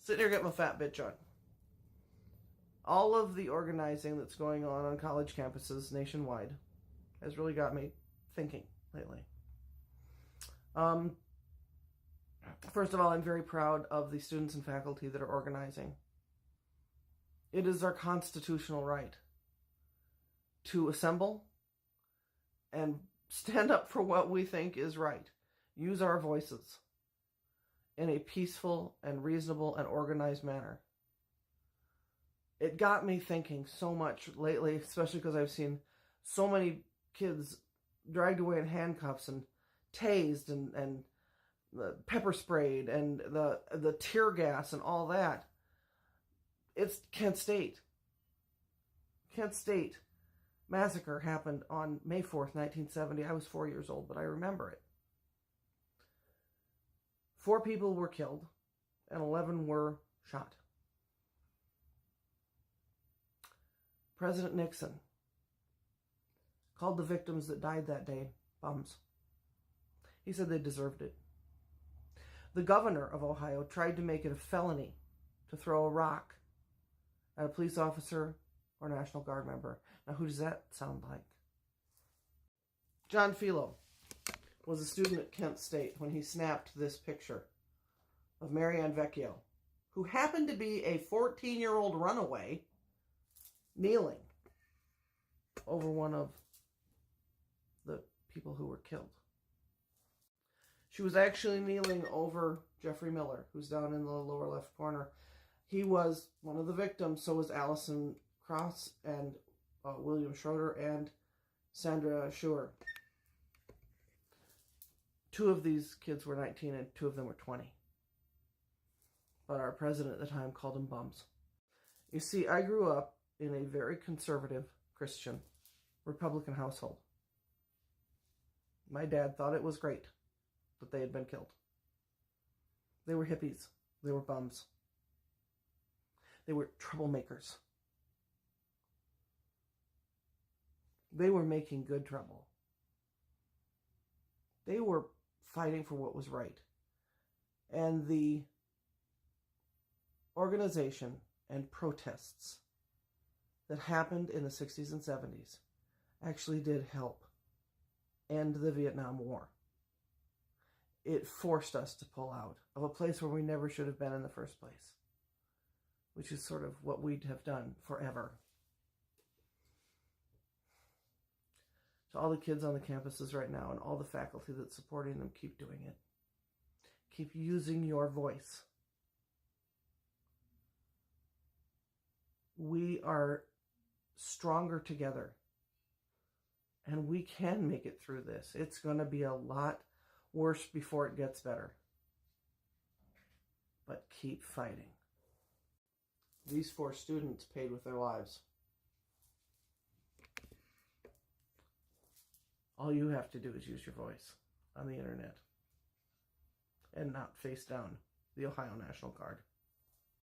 sitting here getting my fat bitch on. All of the organizing that's going on college campuses nationwide has really got me thinking lately. First of all, I'm very proud of the students and faculty that are organizing. It is our constitutional right to assemble and stand up for what we think is right. Use our voices in a peaceful and reasonable and organized manner. It got me thinking so much lately, especially because I've seen so many kids dragged away in handcuffs and tased and pepper sprayed and the tear gas and all that. It's Kent State. Kent State massacre happened on May 4th, 1970. I was 4 years old, but I remember it. 4 people were killed and 11 were shot. President Nixon called the victims that died that day bums. He said they deserved it. The governor of Ohio tried to make it a felony to throw a rock at a police officer or National Guard member. Now, who does that sound like? John Philo was a student at Kent State when he snapped this picture of Marianne Vecchio, who happened to be a 14-year-old runaway kneeling over one of the people who were killed. She was actually kneeling over Jeffrey Miller, who's down in the lower left corner. He was one of the victims, so was Allison Cross and William Schroeder and Sandra Schuer. 2 of these kids were 19 and 2 of them were 20. But our president at the time called them bums. You see, I grew up in a very conservative Christian Republican household. My dad thought it was great that they had been killed. They were hippies. They were bums. They were troublemakers. They were making good trouble. They were fighting for what was right. And the organization and protests that happened in the 60s and 70s actually did help end the Vietnam War. It forced us to pull out of a place where we never should have been in the first place, which is sort of what we'd have done forever. To all the kids on the campuses right now and all the faculty that's supporting them, keep doing it. Keep using your voice. We are stronger together, and we can make it through this. It's going to be a lot worse before it gets better. But keep fighting. These 4 students paid with their lives. All you have to do is use your voice on the internet and not face down the Ohio National Guard.